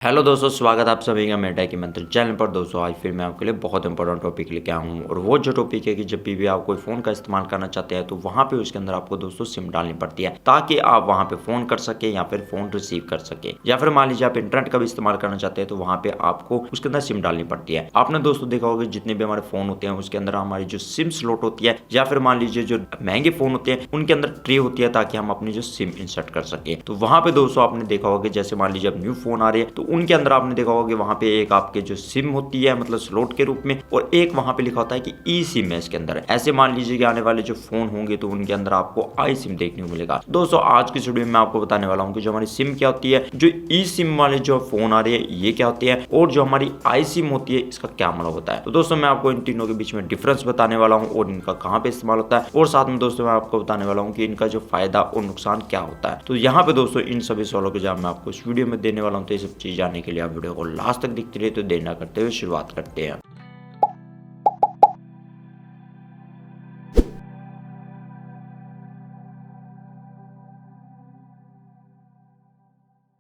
Hello दोस्तों, स्वागत है आप सभी का मेटा की मंत्र चैनल पर। दोस्तों आज फिर मैं आपके लिए बहुत इंपॉर्टेंट टॉपिक लेके आया हूँ और वो जो टॉपिक है कि जब भी आप कोई फ़ोन का इस्तेमाल करना चाहते हैं तो वहाँ पे उसके अंदर आपको दोस्तों सिम डालनी पड़ती है ताकि आप वहाँ पे फ़ोन कर सके या फिर फ़ोन रिसीव कर सके, या फिर मान लीजिए आप इंटरनेट का भी इस्तेमाल करना चाहते हैं तो वहाँ पे आपको उसके अंदर सिम डालनी पड़ती है। आपने दोस्तों देखा होगा जितने भी हमारे फ़ोन होते हैं उसके अंदर हमारी जो सिम स्लॉट होती है, या फिर मान लीजिए जो महंगे फ़ोन होते हैं उनके अंदर ट्रे होती है ताकि हम अपनी जो सिम इंसर्ट कर सके। तो वहाँ पे दोस्तों आपने देखा होगा जैसे मान लीजिए अब न्यू फ़ोन आ रहे हैं तो उनके अंदर आपने देखा होगा वहाँ पे एक आपके जो सिम होती है मतलब स्लॉट के रूप में, और एक वहाँ पे लिखा होता है कि ई सिम है इसके अंदर। ऐसे मान लीजिए कि आने वाले जो फोन होंगे तो उनके अंदर आपको आई सिम देखने को मिलेगा। दोस्तों आज की वीडियो में मैं आपको बताने वाला हूँ कि जो हमारी सिम क्या होती है, जो ई सिम वाले जो फोन आ रहे हैं ये क्या होती है, और जो हमारी आई सिम होती है इसका क्या मतलब होता है। तो दोस्तों मैं आपको इन तीनों के बीच में डिफरेंस बताने वाला हूँ और इनका कहाँ पे इस्तेमाल होता है, और साथ में दोस्तों मैं आपको बताने वाला हूँ कि इनका जो फायदा और नुकसान क्या होता है। तो यहाँ पे दोस्तों इन सभी सवालों के जवाब मैं आपको इस वीडियो में देने वाला हूँ। तो ये सब चीज जानने के लिए आप वीडियो को लास्ट तक दिखते रहिए। तो देर ना करते हुए शुरुआत करते हैं।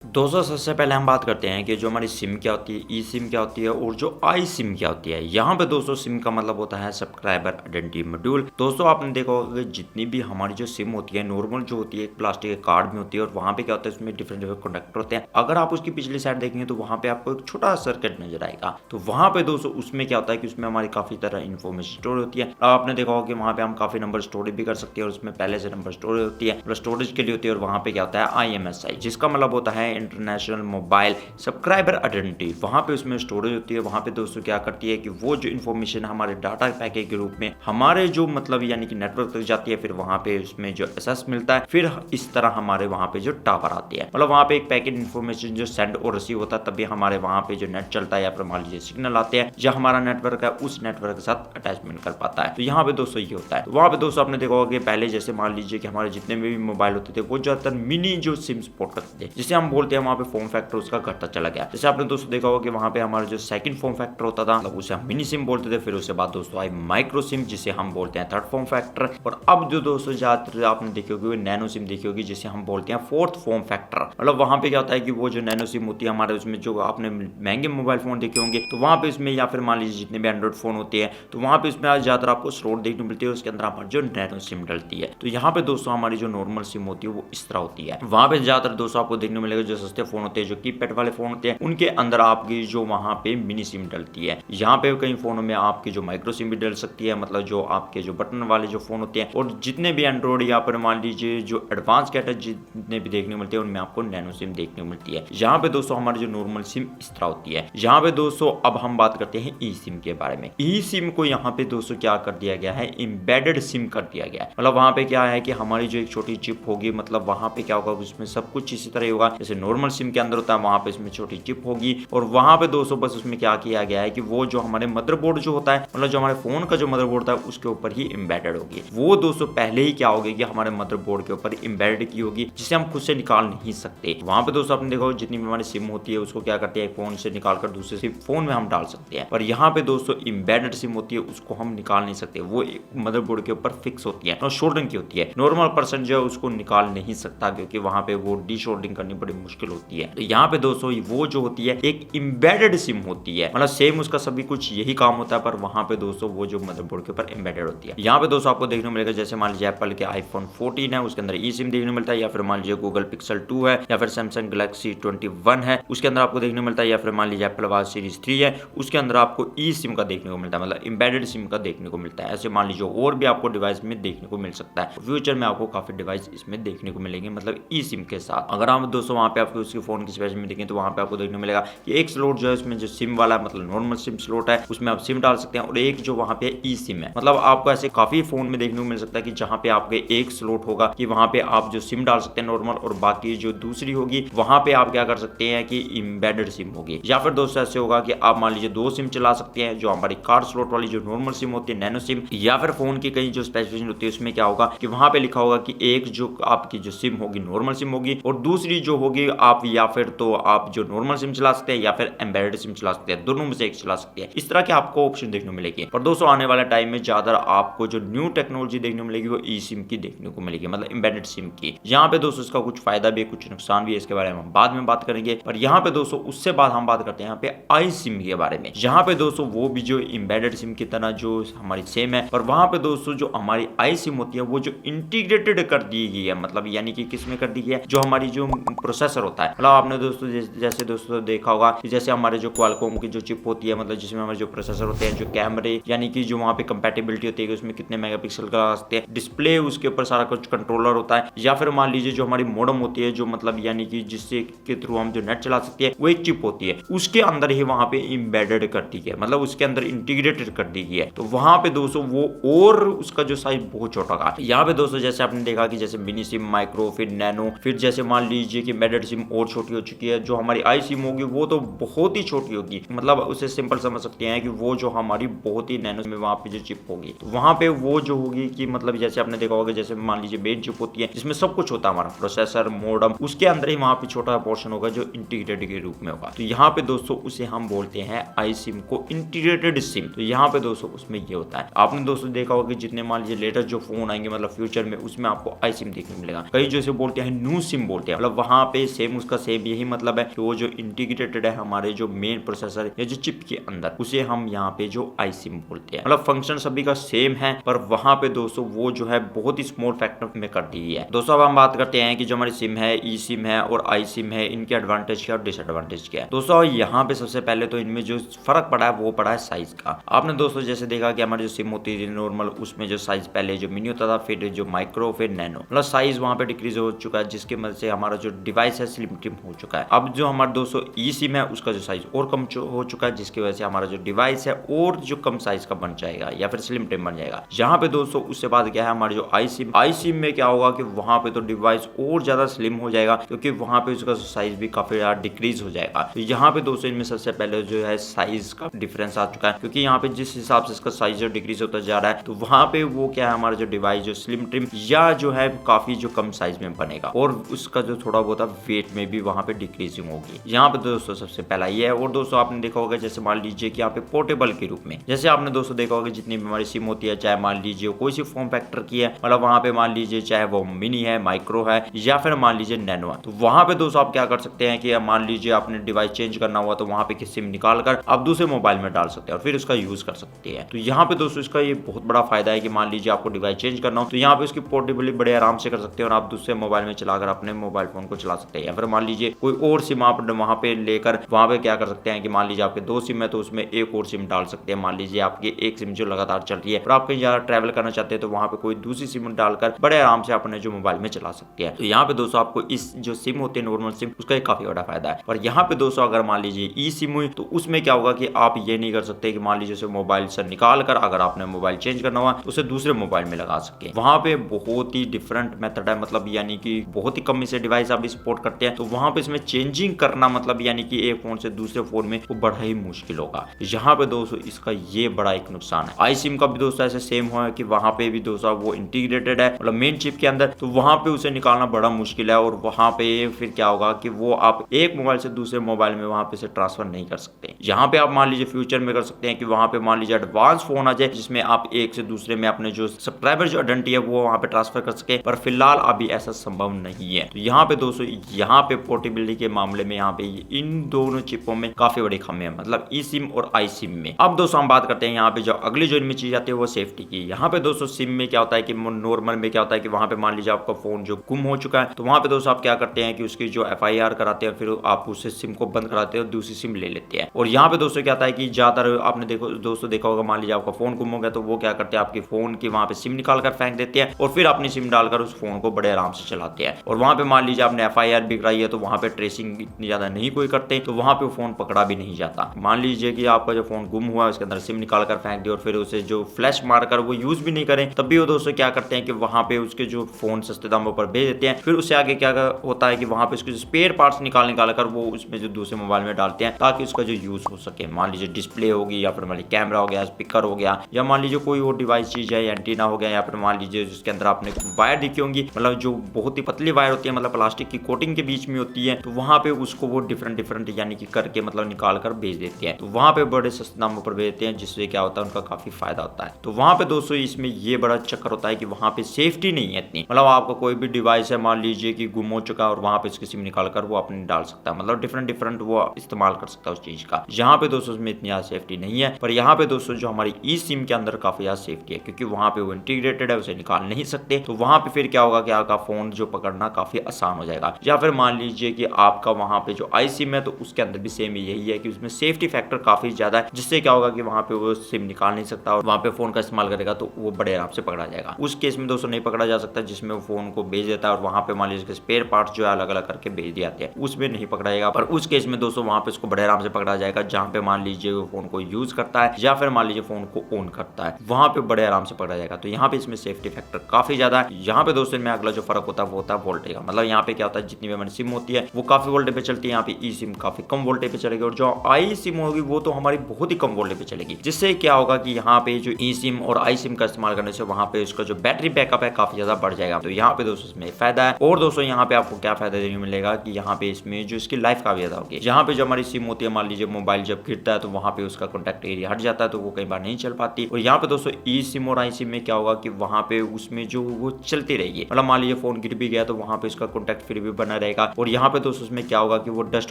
दोस्तों सबसे पहले हम बात करते हैं कि जो हमारी सिम क्या होती है, ई सिम क्या होती है और जो आई सिम क्या होती है। यहाँ पे दोस्तों सिम का मतलब होता है सब्सक्राइबर आइडेंटिटी मॉड्यूल। दोस्तों आपने देखा होगा कि जितनी भी हमारी जो सिम होती है नॉर्मल जो होती है एक प्लास्टिक के कार्ड में होती है, और वहाँ पे क्या होता है उसमें डिफरेंट डिफरेंट कंडक्टर होते हैं। अगर आप उसकी पिछली साइड देखेंगे तो वहाँ पे आपको एक छोटा सर्किट नजर आएगा। तो वहाँ पे दोस्तों उसमें क्या होता है कि उसमें हमारी काफी तरह इन्फॉर्मेशन स्टोर होती है। आपने देखा होगा कि वहाँ पे हम काफी नंबर स्टोरेज भी कर सकते हैं, और उसमें पहले से नंबर स्टोरेज होती है, स्टोरेज के लिए होती है। और वहाँ पे क्या होता है IMSI, जिसका मतलब होता है इंटरनेशनल मोबाइल सब्सक्राइबर आइडेंटिटी। वहां पे उसमें स्टोरेज होती है। वहां पे दोस्तों क्या करती है कि वो जो इन्फॉर्मेशन हमारे डाटा पैकेज के रूप में हमारे जो मतलब यानी कि नेटवर्क तक जाती है, फिर वहां पे उसमें जो एक्सेस मिलता है, फिर इस तरह हमारे वहां पे जो टावर आती है, मतलब वहां पे एक पैकेट इन्फॉर्मेशन जो सेंड और रिसीव होता है, तभी हमारे वहां पे जो नेट चलता है या फिर मान लीजिए सिग्नल आते हैं, जो हमारा नेटवर्क है उस नेटवर्क के साथ अटैचमेंट कर पाता है। तो यहाँ पे दोस्तों ये होता है। वहां पे दोस्तों आपने देखा होगा कि पहले जैसे मान लीजिए कि हमारे जितने भी मोबाइल होते थे वो ज्यादातर मिनी जो सिम सपोर्ट करते थे, जिसे हम बोलते हैं वहां पे फॉर्म फैक्टर उसका घटता चला गया। जैसे आपने दोस्तों देखा होगा कि वहां पे हमारा जो सेकंड फॉर्म फैक्टर होता था मतलब उसे हम मिनी सिम बोलते थे। फिर उसके बाद दोस्तों आई माइक्रो सिम, जिसे हम बोलते हैं थर्ड फॉर्म फैक्टर। और अब जो दोस्तों ज्यादातर आपने देखी होगी नैनो सिम देखी होगी, जिसे हम बोलते हैं फोर्थ फॉर्म फैक्टर। मतलब वहां पे क्या होता है कि वो जो नैनो सिम होती है हमारे उसमें जो आपने महंगे मोबाइल फोन देखे होंगे तो वहां पे उसमें, या फिर मान लीजिए जितने भी एंड्रॉइड फोन होते हैं तो वहां पे उसमें ज्यादातर आपको स्लॉट देखने को मिलती है, उसके अंदर हमारी जो नैनो सिम डलती है। तो यहाँ पे दोस्तों हमारी जो नॉर्मल सिम होती है वो इस तरह होती है। वहां पे ज्यादातर दोस्तों आपको देखने को मिलेगा जो सस्ते फोन होते हैं, जो कीपैड वाले फोन होते हैं, उनके अंदर आपकी जो वहां पे मिनी सिम डलती है। यहाँ पे कई फोनों में आपकी जो माइक्रो सिम भी डल सकती है, मतलब जो आपके जो बटन वाले जो फोन होते हैं। और जितने भी एंड्रॉइड या फिर मान लीजिए जो एडवांस कैटेगरी जितने भी देखने को मिलते हैं उनमें आपको नैनो सिम देखने को मिलती है। यहाँ पे दोस्तों हमारी जो नॉर्मल सिम इस तरह होती है। यहाँ पे दोस्तों अब हम बात करते हैं ई सिम के बारे में। ई सिम को यहाँ पे दोस्तों क्या कर दिया गया है, एम्बेडेड सिम कर दिया गया है। मतलब वहां पे क्या है कि हमारी जो एक छोटी चिप होगी, मतलब वहां पे क्या होगा उसमें सब कुछ इसी तरह होगा जैसे नॉर्मल सिम के अंदर होता है। वहां पे इसमें छोटी चिप होगी, और वहां पे दोस्तों बस उसमें क्या किया गया है कि वो जो हमारे मदरबोर्ड जो होता है, मतलब जो हमारे फोन का जो मदरबोर्ड होता है उसके ऊपर ही एम्बेडेड होगी। वो दोस्तों पहले ही क्या होगी कि हमारे मदरबोर्ड के ऊपर एम्बेडेड की होगी, जिसे हम खुद से निकाल नहीं सकते। वहां पे दोस्तों आपने देखो जितनी भी हमारी सिम होती है उसको क्या करते हैं फोन से निकाल कर दूसरे फोन में हम डाल सकते हैं, पर यहाँ पे दोस्तों एम्बेडेड सिम होती है उसको हम निकाल नहीं सकते। वो मदरबोर्ड के ऊपर फिक्स होती है और शोल्डरिंग की होती है। नॉर्मल पर्सन जो है उसको निकाल नहीं सकता, क्योंकि वहां पे वो डी शोल्डरिंग करनी बड़ी मुश्किल होती है। तो यहाँ पे दोस्तों वो जो होती है एक एम्बेडेड सिम होती है, मतलब सेम उसका सभी कुछ यही काम होता है, पर वहां पे दोस्तों वो जो मदरबोर्ड के ऊपर एम्बेडेड होती है। यहाँ पे दोस्तों आपको देखने को मिलेगा जैसे मान लीजिए एप्पल के आईफोन 14 है उसके अंदर ई सिम देखने को मिलता है, या फिर मान लीजिए गूगल पिक्सल 2 है, या फिर सैमसंग गैलेक्सी 21 है उसके अंदर आपको देखने को मिलता है, या फिर मान लीजिए एप्पल वॉच सीरीज 3 है उसके अंदर आपको ई सिम का देखने को मिलता है, मतलब एम्बेडेड सिम का देखने को मिलता है। ऐसे मान लीजिए और भी आपको डिवाइस में देखने को मिल सकता है। फ्यूचर में आपको काफी डिवाइस इसमें देखने को मिलेंगे, मतलब ई सिम के साथ। अगर आप दोस्तों वहां पे आपको उसके फोन की स्पेस में देखें तो वहां पे आपको देखने को मिलेगा कि एक स्लॉट जो है उसमें जो सिम वाला मतलब नॉर्मल सिम स्लॉट है उसमें आप सिम डाल सकते हैं, और एक जो वहां पे ई सिम है, मतलब आपको ऐसे काफी फोन में देखने को मिल सकता है कि जहां पे आपके एक स्लॉट होगा कि वहां पे आप जो सिम डाल सकते हैं नॉर्मल, और बाकी जो दूसरी होगी वहां पे आप क्या कर सकते हैं कि एम्बेडेड सिम होगी। या फिर दोस्तों ऐसे होगा कि आप मान लीजिए 2 सिम चला सकते हैं, जो हमारी कार्ड स्लॉट वाली जो नॉर्मल सिम होती है नैनो सिम, या फिर फोन की कई जो स्पेसिफिकेशन होती है उसमें क्या होगा कि वहां पे लिखा होगा कि एक जो आपकी जो सिम होगी नॉर्मल सिम होगी, और दूसरी जो होगी आप या फिर तो आप जो नॉर्मल सिम चला सकते हैं या फिर एम्बेडेड सिम चला सकते हैं, दोनों में से एक चला सकते हैं। इस तरह के आपको ऑप्शन देखने को मिलेगी। पर दोस्तों आने वाले टाइम में ज्यादा आपको जो न्यू टेक्नोलॉजी देखने को मिलेगी वो ई सिम की देखने को मिलेगी, मतलब एम्बेडेड सिम की। यहाँ पे दोस्तों इसका कुछ फायदा भी है, कुछ नुकसान भी है, इसके बारे में हम बाद में बात करेंगे। पर यहाँ पे दोस्तों उससे बाद हम बात करते हैं यहाँ पे आई सिम के बारे में। यहाँ पे दोस्तों वो भी जो एम्बेडेड सिम की तरह जो हमारी सेम है, पर वहां पे दोस्तों जो हमारी आई सिम होती है वो जो इंटीग्रेटेड कर दी गई है, मतलब यानी कि किसमें कर दी गई है, जो हमारी जो प्रोसेसर होता है। मतलब आपने दोस्तों जैसे दोस्तों देखा होगा कि जैसे हमारे जो क्वालकॉम की जो चिप होती है, मतलब जिसमें हमारे जो प्रोसेसर होते हैं, जो कैमरे यानी कि जो वहाँ पे कंपैटिबिलिटी होती है कि उसमें कितने मेगापिक्सल का आते हैं, डिस्प्ले उसके ऊपर सारा कुछ कंट्रोलर होता है, या फिर मान लीजिए जो हमारी मॉडेम होती है, जो मतलब यानी कि जिससे के थ्रू हम जो नेट चला सकते हैं, वो एक चिप होती है, उसके अंदर ही वहाँ पे एम्बेडेड कर दी गई है, मतलब उसके अंदर इंटीग्रेटेड कर दी गई है। तो वहाँ पे दोस्तों वो और उसका जो साइज बहुत छोटा का। यहाँ पे दोस्तों जैसे आपने देखा कि जैसे मिनी सिम, माइक्रो, फिर नैनो, फिर जैसे मान लीजिए कि एम्बेडेड सिम और छोटी हो चुकी है। जो हमारी आई सिम होगी वो तो बहुत ही छोटी होगी, मतलब उसे सिंपल समझ सकते हैं कि वो जो हमारी बहुत ही नैनो में वहाँ पे जो चिप होगी, तो वहाँ पे वो जो होगी कि मतलब जैसे आपने देखा होगा, जैसे मान लीजिए मेन चिप होती है जिसमें सब कुछ होता है, हमारा प्रोसेसर, मॉडेम, उसके अंदर ही वहाँ पे छोटा पोर्शन होगा जो इंटीग्रेटेड के रूप में होगा। तो यहाँ पे दोस्तों उसे हम बोलते हैं आई सिम को इंटीग्रेटेड सिम। तो यहाँ पे दोस्तों उसमें ये होता है। आपने दोस्तों देखा होगा कि जितने मान लीजिए लेटेस्ट जो फोन आएंगे, मतलब फ्यूचर में, उसमें आपको आई सिम देखने को मिलेगा। कई जैसे बोलते हैं न्यू सिम बोलते हैं, मतलब वहाँ पे सेम उसका सेम यही मतलब है कि वो जो इंटीग्रेटेड है हमारे जो मेन प्रोसेसर या जो चिप के अंदर, उसे हम यहाँ पे जो आई सिम बोलते हैं। मतलब फंक्शन सभी का सेम है, पर वहाँ पे दोस्तों वो जो है बहुत ही स्मॉल फैक्टर में कर दी है। दोस्तों अब हम बात करते हैं कि जो हमारी सिम है, ई सिम है और आई सिम है, इनके एडवांटेज क्या और डिसएडवांटेज क्या है। दोस्तों यहाँ पे सबसे पहले तो इनमें जो फर्क पड़ा है वो पड़ा है साइज का। आपने दोस्तों जैसे देखा कि हमारी जो सिम होती थी नॉर्मल, उसमें जो साइज पहले जो मिनी होता था, फिर जो माइक्रो, फिर नैनो, मतलब साइज वहाँ पे डिक्रीज हो चुका है, जिसकी वजह से हमारा जो डिवाइस है स्लिम ट्रिम हो चुका है। अब जो हमारा दोस्तों ई सिम है उसका जो साइज और कम हो चुका है, जिसकी वजह से हमारा जो डिवाइस है और जो कम साइज का बन जाएगा या फिर स्लिम ट्रिम बन जाएगा। यहाँ पे दोस्तों उससे बाद क्या है, हमारे जो आई सिम में क्या होगा कि वहाँ पे तो डिवाइस और ज्यादा स्लिम हो जाएगा, क्योंकि वहाँ पे उसका साइज भी काफी ज्यादा डिक्रीज हो जाएगा। तो यहाँ पे दोस्तों इनमें सबसे पहले जो है साइज का डिफरेंस आ चुका है, क्योंकि यहाँ पे जिस हिसाब से इसका साइज जो डिक्रीज होता जा रहा है, तो वहाँ पे वो क्या है, हमारा जो डिवाइस जो स्लिम ट्रिम या जो है काफी जो कम साइज में बनेगा, और उसका जो थोड़ा बहुत वेट में भी वहाँ पे डिक्रीजिंग होगी। यहाँ पे दोस्तों सबसे पहला ये है। और दोस्तों आपने देखा होगा जैसे मान लीजिए कि यहाँ पे पोर्टेबल के रूप में, जैसे आपने दोस्तों देखा होगा जितनी भी हमारी सिम होती है, चाहे मान लीजिए कोई सी फॉर्म फैक्टर की है, मतलब वहाँ पे मान लीजिए चाहे वो मिनी है, माइक्रो है, या फिर मान लीजिए नैनो है, तो वहाँ पे दोस्तों आप क्या कर सकते हैं कि मान लीजिए आपने डिवाइस चेंज करना हुआ, तो वहाँ पे की सिम निकाल कर आप दूसरे मोबाइल में डाल सकते हैं और फिर उसका यूज कर सकते हैं। तो यहाँ पे दोस्तों इसका ये बहुत बड़ा फायदा है कि मान लीजिए आपको डिवाइस चेंज करना हो, तो यहाँ पे उसकी पोर्टेबिलिटी बड़े आराम से कर सकते हैं और आप दूसरे मोबाइल में चलाकर अपने मोबाइल फोन को चला सकते हैं। या फिर मान लीजिए कोई और सिम आप वहाँ पे लेकर वहाँ पे क्या कर सकते हैं कि मान लीजिए आपके 2 सिम है, तो उसमें एक और सिम डाल सकते हैं। मान लीजिए आपकी एक सिम जो लगातार चल रही है और आप कहीं ज्यादा ट्रैवल करना चाहते हैं, तो वहाँ पे कोई दूसरी सिम डालकर बड़े आराम से अपने जो मोबाइल में चला सकते हैं। तो यहाँ पे दोस्तों आपको इस जो सिम होती है नॉर्मल सिम, उसका एक काफी बड़ा फायदा है। और यहाँ पे दोस्तों अगर मान लीजिए ई सिम हुई, तो उसमें क्या होगा कि आप ये नहीं कर सकते कि मान लीजिए उसे मोबाइल से निकाल कर अगर आपने मोबाइल चेंज करना हुआ तो उसे दूसरे मोबाइल में लगा सके। वहाँ पे बहुत ही डिफरेंट मेथड है, मतलब यानी कि बहुत ही कम से डिवाइस आप सपोर्ट करते हैं, तो वहाँ पे इसमें चेंजिंग करना, मतलब यानी कि एक फोन से दूसरे फोन में, वो बड़ा ही मुश्किल होगा। यहाँ पे दोस्तों इसका ये बड़ा एक नुकसान है। आई सिम का भी दोस्तों ऐसे सेम हुआ है कि वहाँ पे भी दोस्तों वो इंटीग्रेटेड है, मतलब मेन चिप के अंदर, तो वहाँ पे उसे निकालना बड़ा मुश्किल है। और वहाँ पे फिर क्या होगा कि वो आप एक मोबाइल से दूसरे मोबाइल में वहाँ पे से ट्रांसफर नहीं कर सकते। यहाँ पे आप मान लीजिए फ्यूचर में कर सकते हैं कि वहाँ पे मान लीजिए एडवांस फोन आ जाए, जिसमें आप एक से दूसरे में अपने जो सब्सक्राइबर जो आइडेंटिटी है वो वहाँ पे ट्रांसफर कर सके, पर फिलहाल अभी ऐसा संभव नहीं है। तो यहाँ पे दोस्तों यहाँ पे पोर्टेबिलिटी के मामले में यहाँ पे इन दोनों चिपों में काफी बड़ी खामी है, मतलब ई सिम और आई सिम में। अब दोस्तों हम बात करते हैं यहाँ पे जो अगली जो इनमें चीज आती है वो सेफ्टी की। यहाँ पे दोस्तों सिम में क्या होता है कि नॉर्मल में क्या होता है कि वहाँ पे मान लीजिए आपका फोन जो गुम हो चुका है, तो वहाँ पे दोस्तों आप क्या करते हैं कि उसकी जो FIR कराते हैं, फिर आप उससे सिम को बंद कराते हैं और दूसरी सिम ले लेते हैं। और यहाँ पे दोस्तों क्या होता है कि ज्यादातर आपने दोस्तों देखा होगा, मान लीजिए आपका फोन गुम हो गया, तो वो क्या करते हैं आपके फोन की वहाँ पे सिम निकाल कर फेंक देते हैं और फिर अपनी सिम डालकर उस फोन को बड़े आराम से चलाते हैं। और वहाँ पे मान लीजिए आपने FIR भी कराई है, तो वहाँ पे ट्रेसिंग इतनी ज्यादा नहीं कोई करते, तो वहाँ पे फोन पकड़ा भी नहीं जाता। मान लीजिए कि आपका जो फोन गुम हुआ है उसके अंदर सिम निकाल कर फेंक दिया और फिर उसे जो फ्लैश मारकर वो यूज भी नहीं करें, तब भी वो दोस्तों क्या करते हैं कि वहाँ पे उसके जो फोन सस्ते दामों पर भेज देते हैं। फिर उससे आगे क्या होता है कि वहाँ पे उसके स्पेयर पार्ट्स निकाल कर वो उसमें जो दूसरे मोबाइल में डालते हैं, ताकि उसका जो यूज हो सके। मान लीजिए डिस्प्ले होगी, या फिर मान लीजिए कैमरा हो गया, स्पीकर हो गया, या मान लीजिए कोई और डिवाइस चीज है, एंटीना हो गया, या फिर मान लीजिए जिसके अंदर आपने वायर दिखी होंगी, मतलब जो बहुत ही पतली वायर होती है, मतलब प्लास्टिक की कोटिंग के बीच में होती है, तो वहाँ पे उसको वो डिफरेंट यानी कि करके मतलब निकाल कर भेज देती है। तो वहाँ पे बड़े सस्ते दामों पर भेजते हैं, जिससे क्या होता है उनका काफी फायदा होता है। तो वहाँ पे दोस्तों इसमें ये बड़ा चक्कर होता है कि वहाँ पे सेफ्टी नहीं है इतनी, मतलब आपका कोई भी डिवाइस है मान लीजिए कि गुम हो चुका है और वहाँ पे इसकी सिम निकाल कर वो अपने डाल सकता है, मतलब डिफरेंट वो इस्तेमाल कर सकता है उस चीज का। यहाँ पे दोस्तों इसमें इतनी ज्यादा सेफ्टी नहीं है, पर यहाँ पे दोस्तों जो हमारी ई सिम के अंदर काफी ज्यादा सेफ्टी है, क्योंकि वहाँ पे वो इंटीग्रेटेड है, उसे निकाल नहीं सकते। तो वहाँ पे फिर क्या होगा कि आपका फोन जो पकड़ना काफी आसान हो जाएगा। या फिर मान लीजिए कि आपका वहाँ पे जो आई सिम है, तो उसके अंदर भी सेम यही है कि उसमें सेफ्टी फैक्टर काफी ज्यादा है, जिससे क्या होगा कि वहाँ पे वो सिम निकाल नहीं सकता और वहाँ पे फोन का इस्तेमाल करेगा तो वो बड़े आराम से पकड़ा जाएगा। उस केस में दोस्तों नहीं पकड़ा जा सकता जिसमें वो फोन को भेज देता है और वहाँ पे मान लीजिए स्पेयर पार्ट्स जो है अलग अलग करके भेज दिए जाते हैं, उसमें नहीं पकड़ा जाएगा। पर उस केस में दोस्तों वहाँ पे उसको बड़े आराम से पकड़ा जाएगा, जहाँ पे मान लीजिए वो फोन को यूज करता है या फिर मान लीजिए फोन को ऑन करता है, वहाँ पे बड़े आराम से पकड़ा जाएगा। तो यहाँ पे इसमें सेफ्टी फैक्टर काफी ज्यादा है। यहाँ पे दोस्तों में अगला जो फर्क होता है वो होता है वोल्टेज का, मतलब यहाँ पे क्या होता है जितनी भी हमारी सिम होती है वो काफी वोल्टेज पे चलती है, यहाँ पे ई सिम काफी कम वोल्टेज पे चलेगी, और जो आई सिम होगी वो तो हमारी बहुत ही कम वोल्टेज पे चलेगी। जिससे क्या होगा कि यहाँ पे जो ई सिम और आई सिम का इस्तेमाल करने से वहाँ पे उसका जो बैटरी बैकअप है काफी ज्यादा बढ़ जाएगा। तो यहाँ पे दोस्तों इसमें फायदा है। और दोस्तों यहाँ पे आपको क्या फायदा देखने मिलेगा कि यहाँ पे इसमें जो इसकी लाइफ काफी ज्यादा होगी। यहाँ पे जो हमारी सिम होती है मान लीजिए मोबाइल जब गिरता है तो वहाँ पे उसका कॉन्टैक्ट एरिया हट जाता है, तो वो कई बार नहीं चल पाती। और यहाँ पे दोस्तों ई सिम और आई सिम में क्या होगा कि वहाँ पे उसमें जो वो चलती रहेगी, मतलब मान लीजिए फोन गिर भी गया तो वहाँ पे उसका कॉन्टैक्ट फिर भी बना रहेगा। और यहाँ पे दोस्तों उसमें क्या होगा कि वो डस्ट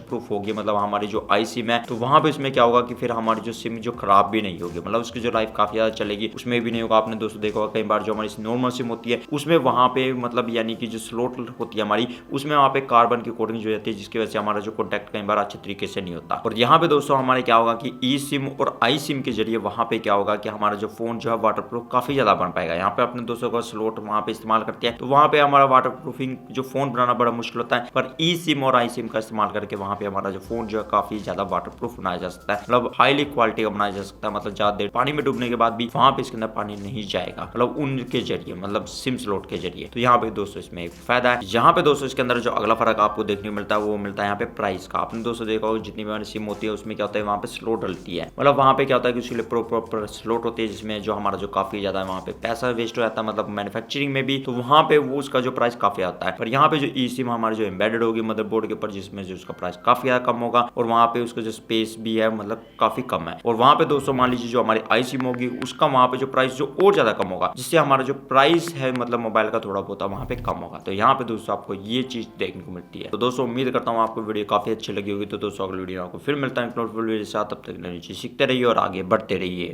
प्रूफ होगी, मतलब हमारी जो आई सिम है तो वहाँ पे इसमें क्या होगा कि फिर हमारी जो सिम जो खराब भी नहीं होगी, मतलब उसकी जो लाइफ काफी ज्यादा चलेगी, उसमें भी नहीं होगा। आपने दोस्तों देखा होगा कई बार जो हमारी नॉर्मल सिम होती है उसमें वहाँ पे मतलब यानी कि जो स्लॉट होती है हमारी, उसमें वहाँ पे कार्बन की कोटिंग जो रहती है, जिसकी वजह से हमारा जो कॉन्टैक्ट कई बार अच्छे तरीके से नहीं होता। और यहाँ पे दोस्तों हमारे क्या होगा कि ई सिम और आई सिम के जरिए वहाँ पे क्या होगा कि हमारा जो फोन जो है वाटरप्रूफ काफी ज्यादा बन पाएगा। यहाँ पे अपने दोस्तों का स्लॉट वहाँ पे इस्तेमाल करते हैं तो वहाँ पे हमारा वाटरप्रूफिंग जो फोन बनाना बड़ा मुश्किल होता है, पर ई सिम और आई सिम का इस्तेमाल करके वहाँ पे हमारा जो फोन जो है काफी ज्यादा वाटरप्रूफ बनाया जा सकता है, मतलब हाईली क्वालिटी का बनाया जा सकता है, मतलब ज्यादा देर पानी में डूबने के बाद भी वहाँ पे इसके अंदर पानी नहीं जाएगा, मतलब उनके जरिए मतलब सिम स्लॉट के जरिए। तो यहाँ पे दोस्तों इसमें एक फायदा है। यहाँ पे दोस्तों इसके अंदर जो अगला फर्क आपको देखने को मिलता है वो मिलता है यहाँ पे प्राइस का। आपने दोस्तों देखा होगा जितनी भी हमारी सिम होती है उसमें क्या होता है वहाँ पे स्लॉट डलती है, मतलब वहाँ पे क्या होता है कि उसके लिए प्रॉपर स्लॉट होती है, जिसमें जो हमारा जो काफी ज्यादा वहाँ पे पैसा वेस्ट हो जाता है, मतलब मैन्युफैक्चरिंग में भी, तो वहाँ पे वो उसका जो प्राइस काफी आता है। पर यहाँ पे जो ई सिम हमारे जो एम्बेडेड होगी मदरबोर्ड के ऊपर, जिसमें जो उसका प्राइस काफी ज्यादा कम होगा और वहाँ पे उसका जो स्पेस भी है मतलब काफी कम है। और वहाँ पे दोस्तों मान लीजिए जो हमारी आई सिम होगी उसका वहाँ पे जो प्राइस जो और ज्यादा कम होगा, जिससे हमारा जो प्राइस है मतलब मोबाइल का थोड़ा बहुत वहाँ पे कम होगा। तो यहाँ पे दोस्तों आपको ये चीज देखने को मिलती है। तो दोस्तों उम्मीद करता हूँ आपको वीडियो काफी अच्छी लगी होगी। तो दोस्तों अगली वीडियो आपको फिर मिलता है वीडियो के साथ, तब तक नई चीज सीखते रहिए और आगे बढ़ते रहिए।